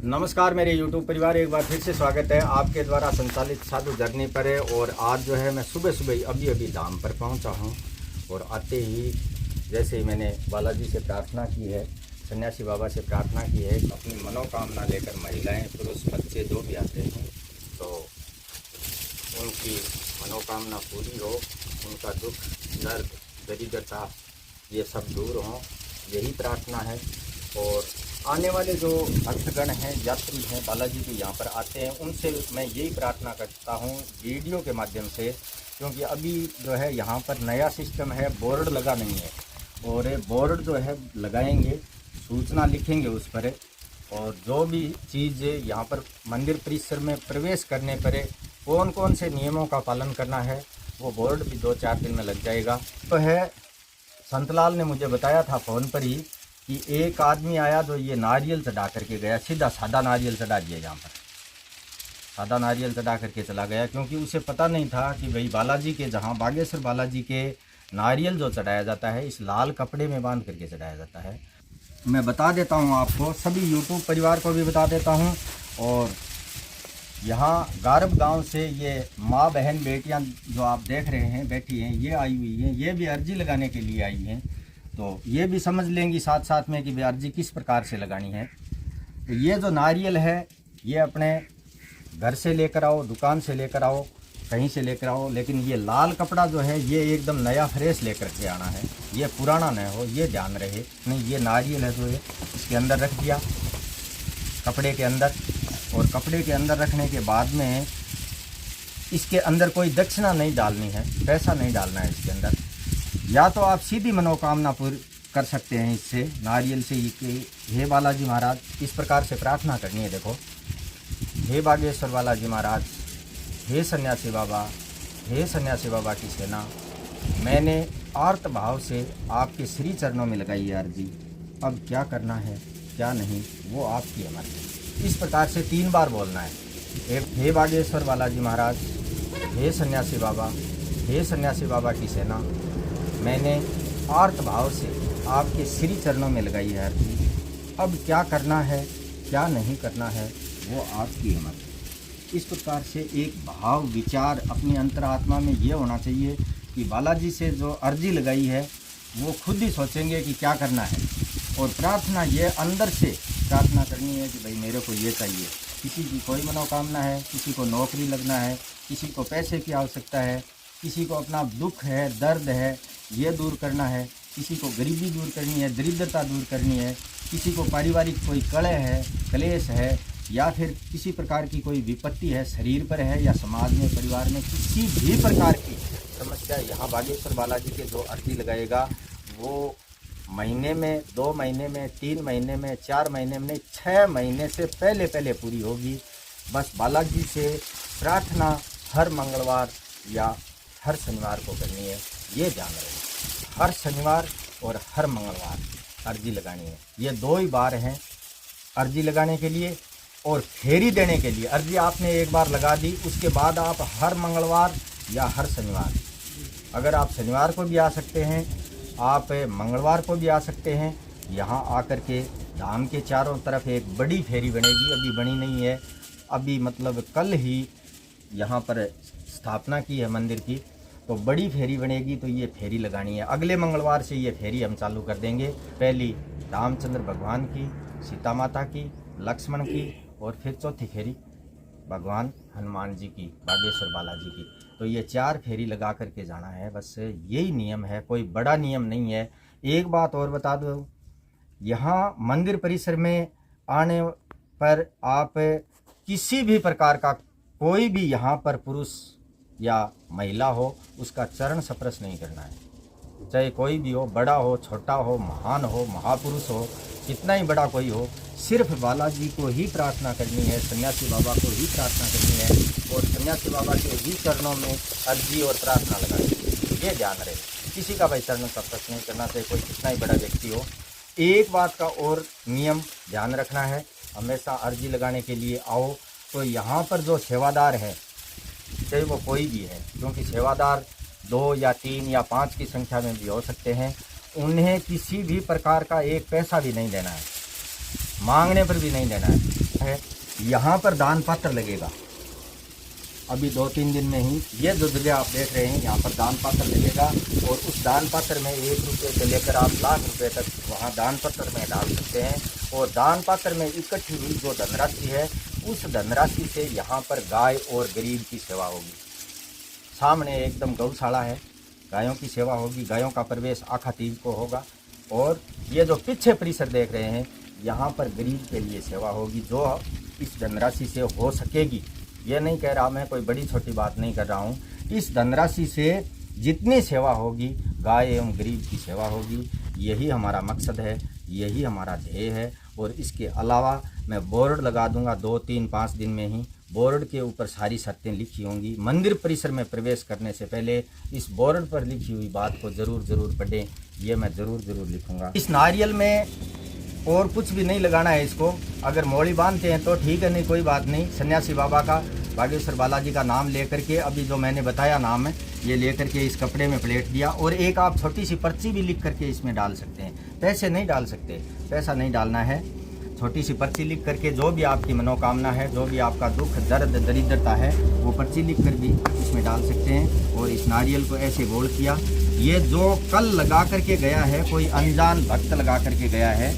नमस्कार मेरे YouTube परिवार, एक बार फिर से स्वागत है आपके द्वारा संचालित साधु जर्नी पर है। और आज जो है मैं सुबह सुबह अभी धाम पर पहुंचा हूं और आते ही जैसे ही मैंने बालाजी से प्रार्थना की है, सन्यासी बाबा से प्रार्थना की है, अपनी मनोकामना लेकर महिलाएं पुरुष बच्चे जो भी आते हैं तो उनकी मनोकामना पूरी हो, उनका दुख दर्द दरिद्रता ये सब दूर हो, यही प्रार्थना है। और आने वाले जो भक्तगण हैं, यात्री हैं, बालाजी के यहाँ पर आते हैं, उनसे मैं यही प्रार्थना करता हूँ वीडियो के माध्यम से, क्योंकि अभी जो है यहाँ पर नया सिस्टम है, बोर्ड लगा नहीं है। और बोर्ड जो है लगाएंगे, सूचना लिखेंगे उस पर, और जो भी चीज़ यहाँ पर मंदिर परिसर में प्रवेश करने पर कौन कौन से नियमों का पालन करना है, वो बोर्ड भी 2-4 दिन में लग जाएगा। तो है संतलाल ने मुझे बताया था फ़ोन पर ही कि एक आदमी आया जो ये नारियल चढ़ा करके गया, सीधा सादा नारियल चढ़ा दिया, यहाँ पर सादा नारियल चढ़ा करके चला गया, क्योंकि उसे पता नहीं था कि भाई बालाजी के, जहाँ बागेश्वर बालाजी के नारियल जो चढ़ाया जाता है इस लाल कपड़े में बांध करके चढ़ाया जाता है। मैं बता देता हूँ आपको, सभी यूट्यूब परिवार को भी बता देता हूँ। और यहाँ गारब गांव से ये माँ बहन बेटियाँ जो आप देख रहे हैं बैठी हैं, ये आई हुई हैं, ये भी अर्जी लगाने के लिए आई हैं। तो ये भी समझ लेंगी साथ साथ में कि भाई अर्जी किस प्रकार से लगानी है। तो ये जो नारियल है ये अपने घर से लेकर आओ, दुकान से लेकर आओ, कहीं से लेकर आओ, लेकिन ये लाल कपड़ा जो है ये एकदम नया फ्रेश लेकर के आना है, ये पुराना न हो, ये ध्यान रहे। नहीं, ये नारियल है जो ये इसके अंदर रख दिया, कपड़े के अंदर। और कपड़े के अंदर रखने के बाद में इसके अंदर कोई दक्षिणा नहीं डालनी है, पैसा नहीं डालना है इसके अंदर। या तो आप सीधी मनोकामना पूरी कर सकते हैं इससे, नारियल से, कि हे बालाजी महाराज, इस प्रकार से प्रार्थना करनी है। देखो, हे बागेश्वर बालाजी महाराज, हे सन्यासी बाबा, हे सन्यासी बाबा की सेना, मैंने आर्त भाव से आपके श्री चरणों में लगाई है अर्जी। अब क्या करना है क्या नहीं वो आपकी है मर्जी। इस प्रकार से 3 बार बोलना है। एक, हे बागेश्वर बालाजी महाराज, हे सन्यासी बाबा, हे सन्यासी बाबा की सेना, मैंने आर्त भाव से आपके श्री चरणों में लगाई है अर्जी। अब क्या करना है क्या नहीं करना है वो आपकी हिम्मत। इस प्रकार से एक भाव विचार अपनी अंतरात्मा में ये होना चाहिए कि बालाजी से जो अर्जी लगाई है वो खुद ही सोचेंगे कि क्या करना है। और प्रार्थना ये अंदर से प्रार्थना करनी है कि भाई मेरे को ये चाहिए। किसी की कोई मनोकामना है, किसी को नौकरी लगना है, किसी को पैसे की आवश्यकता है, किसी को अपना दुख है, दर्द है, ये दूर करना है, किसी को गरीबी दूर करनी है, दरिद्रता दूर करनी है, किसी को पारिवारिक कोई कलह है, क्लेश है, या फिर किसी प्रकार की कोई विपत्ति है, शरीर पर है या समाज में, परिवार में, किसी भी प्रकार की समस्या, यहाँ बागेश्वर बालाजी के जो अर्जी लगाएगा वो महीने में, 2 महीने में, 3 महीने में, 4 महीने में, 6 महीने से पहले पूरी होगी। बस बालाजी से प्रार्थना हर मंगलवार या हर शनिवार को करनी है, ये ध्यान रहे। हर शनिवार और हर मंगलवार अर्जी लगानी है। ये 2 ही बार हैं अर्जी लगाने के लिए। और फेरी देने के लिए अर्जी आपने एक बार लगा दी, उसके बाद आप हर मंगलवार या हर शनिवार, अगर आप शनिवार को भी आ सकते हैं, आप मंगलवार को भी आ सकते हैं, यहाँ आकर के धाम के चारों तरफ एक बड़ी फेरी बनेगी। अभी बनी नहीं है, अभी मतलब कल ही यहाँ पर स्थापना की है मंदिर की, तो बड़ी फेरी बनेगी। तो ये फेरी लगानी है। अगले मंगलवार से ये फेरी हम चालू कर देंगे। पहली रामचंद्र भगवान की, सीता माता की, लक्ष्मण की, और फिर चौथी फेरी भगवान हनुमान जी की, बागेश्वर बालाजी की। तो ये 4 फेरी लगा करके जाना है, बस यही नियम है, कोई बड़ा नियम नहीं है। एक बात और बता दो, यहाँ मंदिर परिसर में आने पर आप किसी भी प्रकार का कोई भी यहाँ पर पुरुष या महिला हो उसका चरण स्पर्श नहीं करना है। चाहे कोई भी हो, बड़ा हो, छोटा हो, महान हो, महापुरुष हो, कितना ही बड़ा कोई हो, सिर्फ बालाजी को ही प्रार्थना करनी है, सन्यासी बाबा को ही प्रार्थना करनी है, और सन्यासी बाबा के ही चरणों में अर्जी और प्रार्थना लगानी है। ये ध्यान रहे, किसी का भाई चरण स्पर्श नहीं करना, चाहे कोई कितना ही बड़ा व्यक्ति हो। एक बात का और नियम ध्यान रखना है, हमेशा अर्जी लगाने के लिए आओ तो यहाँ पर जो सेवादार है, चाहे वो कोई भी है, क्योंकि सेवादार 2 या 3 या 5 की संख्या में भी हो सकते हैं, उन्हें किसी भी प्रकार का एक पैसा भी नहीं देना है, मांगने पर भी नहीं देना है। है, यहाँ पर दान पात्र लगेगा। अभी 2-3 दिन में ही ये जो जगह आप देख रहे हैं यहाँ पर दान पात्र लगेगा, और उस दान पात्र में 1 रुपये से लेकर आप लाख रुपए तक वहाँ दान पात्र में डाल सकते हैं। और दान पात्र में इकट्ठी हुई जो धनराशि है, उस धनराशि से यहाँ पर गाय और गरीब की सेवा होगी। सामने एकदम गौशाला है, गायों की सेवा होगी, गायों का प्रवेश आखा तीज को होगा। और ये जो पीछे परिसर देख रहे हैं, यहाँ पर गरीब के लिए सेवा होगी जो इस धनराशि से हो सकेगी। ये नहीं कह रहा, मैं कोई बड़ी छोटी बात नहीं कर रहा हूँ। इस धनराशि से जितनी सेवा होगी, गाय एवं गरीब की सेवा होगी, यही हमारा मकसद है, यही हमारा ध्येय है। और इसके अलावा मैं बोर्ड लगा दूंगा 2-3-5 दिन में ही। बोर्ड के ऊपर सारी शर्तें लिखी होंगी। मंदिर परिसर में प्रवेश करने से पहले इस बोर्ड पर लिखी हुई बात को ज़रूर पढ़ें, ये मैं ज़रूर लिखूंगा। इस नारियल में और कुछ भी नहीं लगाना है इसको। अगर मोड़ी बांधते हैं तो ठीक है, नहीं कोई बात नहीं। सन्यासी बाबा का, बागेश्वर बालाजी का नाम लेकर के, अभी जो मैंने बताया नाम है, ये लेकर के इस कपड़े में प्लेट दिया। और एक आप छोटी सी पर्ची भी लिख करके इसमें डाल सकते हैं। पैसे नहीं डाल सकते, पैसा नहीं डालना है। छोटी सी पर्ची लिख करके जो भी आपकी मनोकामना है, जो भी आपका दुख दर्द दरिद्रता है, वो पर्ची लिख कर भी इसमें डाल सकते हैं। और इस नारियल को ऐसे गोल किया। ये जो कल लगा करके गया है, कोई अनजान भक्त लगा करके गया है,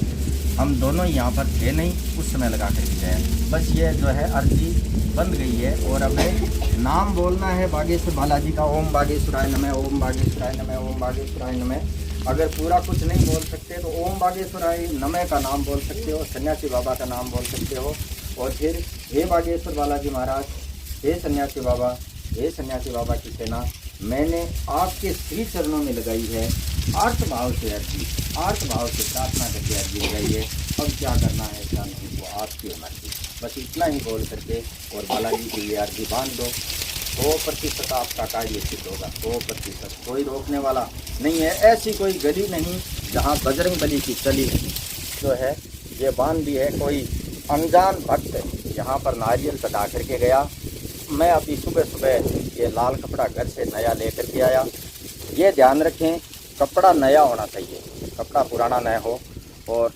हम दोनों ही यहाँ पर थे नहीं, उस समय लगा करके गए। बस ये जो है अर्जी बंद गई है। और हमें नाम बोलना है बागेश्वर बालाजी का, ओम बागेश्वराय नमः, ओम बागेश्वराय नमः, ओम बागेश्वराय नमः। अगर पूरा कुछ नहीं बोल सकते तो ओम बागेश्वराय नमः का नाम बोल सकते हो, सन्यासी बाबा का नाम बोल सकते हो। और फिर हे बागेश्वर बालाजी महाराज, हे सन्यासी बाबा, हे सन्यासी बाबा की सेना, मैंने आपके श्री चरणों में लगाई है, आर्त भाव से अर्जी, आर्त भाव से प्रार्थना करके अर्जी लगाई है। अब क्या करना है क्या नहीं, वो आपकी मर्जी। बस इतना ही बोल करके और बालाजी की ये अर्जी बांध दो। 100% आपका कार्य सिद्ध होगा, 100%। कोई रोकने वाला नहीं है। ऐसी कोई गली नहीं जहाँ बजरंग बली की चली जो है ये बांध दी है। कोई अनजान भक्त यहाँ पर नारियल चढ़ा करके गया। मैं अभी सुबह ये लाल कपड़ा घर से नया लेकर के आया। ये ध्यान रखें, कपड़ा नया होना चाहिए, कपड़ा पुराना न हो। और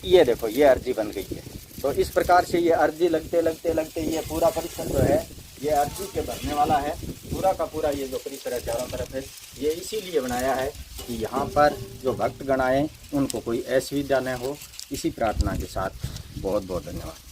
ये देखो, ये अर्जी बन गई है। तो इस प्रकार से ये अर्जी लगते ये पूरा परिसर जो है ये अर्जी के भरने वाला है। पूरा का पूरा ये जो परिसर है चारों तरफ है, ये इसीलिए बनाया है कि यहाँ पर जो भक्तगण आए उनको कोई असुविधा न हो। इसी प्रार्थना के साथ बहुत बहुत धन्यवाद।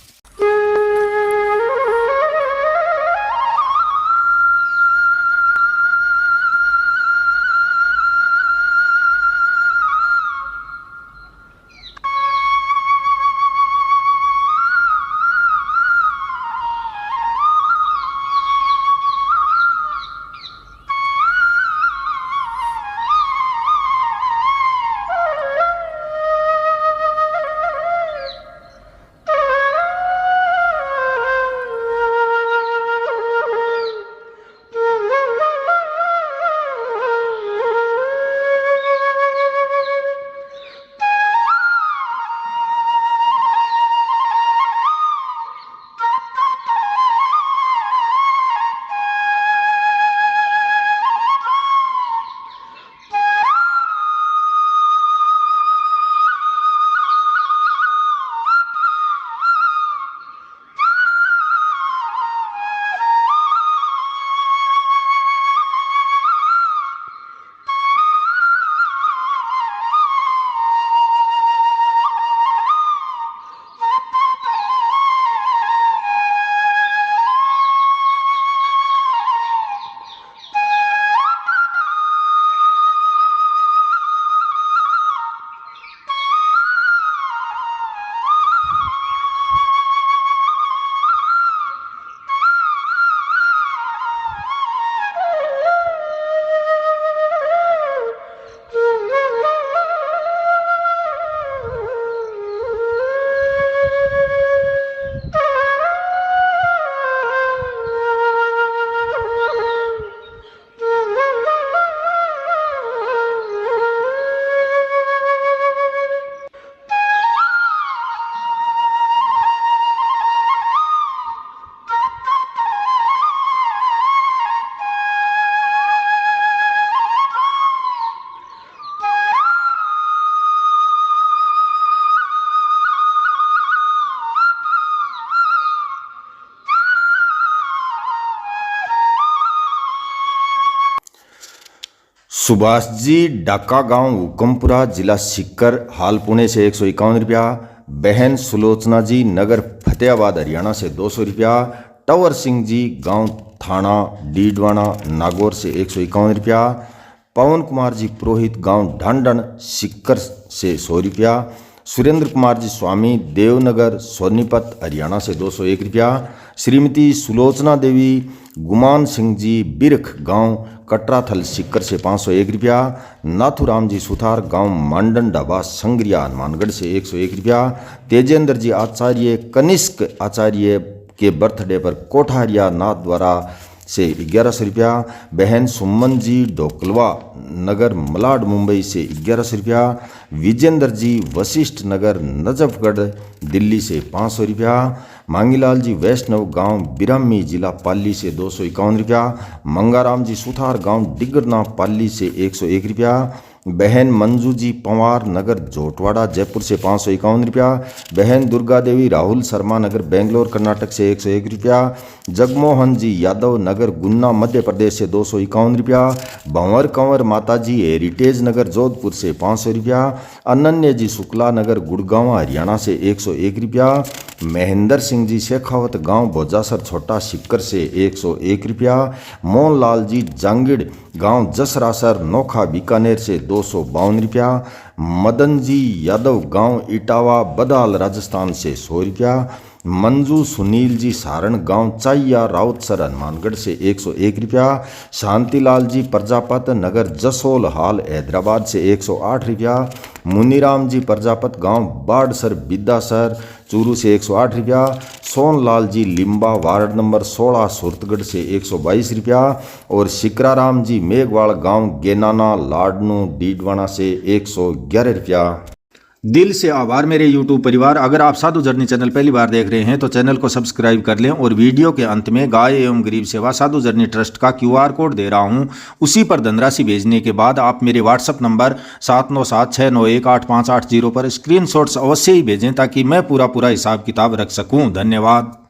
सुभाष जी डाका गांव हुकमपुरा जिला सीकर हाल पुणे से 151 रुपया। बहन सुलोचना जी नगर फतेहाबाद हरियाणा से 200 रुपया। टवर सिंह जी गांव थाना डीडवाना नागौर से 151 रुपया। पवन कुमार जी पुरोहित गांव ढांडन सीकर से 100 रुपया। सुरेंद्र कुमार जी स्वामी देवनगर सोनीपत हरियाणा से 201 रुपया। श्रीमती सुलोचना देवी गुमान सिंह जी बिरख गांव कटराथल सीकर से 501 रुपया। नाथुराम जी सुथार गांव मांडन ढाबा संग्रिया हनुमानगढ़ से 101 रुपया। तेजेंद्र जी आचार्य कनिष्क आचार्य के बर्थडे पर कोठारिया नाथ द्वारा से 1100 रुपया। बहन सुमन जी ढोकलवा नगर मलाड मुंबई से 1100 रुपया। विजेंद्र जी वशिष्ठ नगर नजफगढ़ दिल्ली से 500 रुपया। मांगीलाल जी वैष्णव गांव बिरामी जिला पाली से 251 रुपया। मंगाराम जी सुथार गांव डिगरना पाली से 101 रुपया। बहन मंजू जी पंवार नगर जोटवाड़ा जयपुर से 551 रुपया। बहन दुर्गा देवी राहुल शर्मा नगर बेंगलोर कर्नाटक से 101 रुपया। जगमोहन जी यादव नगर गुन्ना मध्य प्रदेश से 251 रुपया। भंवर कंवर माता जी हेरिटेज नगर जोधपुर से 500 रुपया। अनन्य जी शुक्ला नगर गुड़गांव हरियाणा से 101 रुपया। महेंद्र सिंह जी शेखावत गांव भोजासर छोटा सीकर से 101 रुपया। मोहनलाल जी जांगिड़ गांव जसरासर नोखा बीकानेर से 252 रुपया। मदन जी यादव गांव इटावा बदाल राजस्थान से 100 रुपया। मंजू सुनील जी सारण गांव चाहिया राउतसर हनुमानगढ़ से 101 रुपया। शांतिलाल जी प्रजापत नगर जसोल हाल हैदराबाद से 108 रुपया। मुनीराम जी प्रजापत गांव बाड़सर बिद्दासर चूरू से 108 रुपया। सोनलाल जी लिम्बा वार्ड नंबर 16 सुरतगढ़ से 122 रुपया। और शिकराराम जी मेघवाड़ गांव गेनाना लाडनू डीडवाना से 111 रुपया। दिल से आभार मेरे YouTube परिवार। अगर आप साधु जर्नी चैनल पहली बार देख रहे हैं तो चैनल को सब्सक्राइब कर लें और वीडियो के अंत में गाय एवं गरीब सेवा साधु जर्नी ट्रस्ट का QR कोड दे रहा हूं, उसी पर धनराशि भेजने के बाद आप मेरे WhatsApp नंबर 7976918580 पर स्क्रीनशॉट्स अवश्य ही भेजें ताकि मैं पूरा हिसाब किताब रख सकूं। धन्यवाद।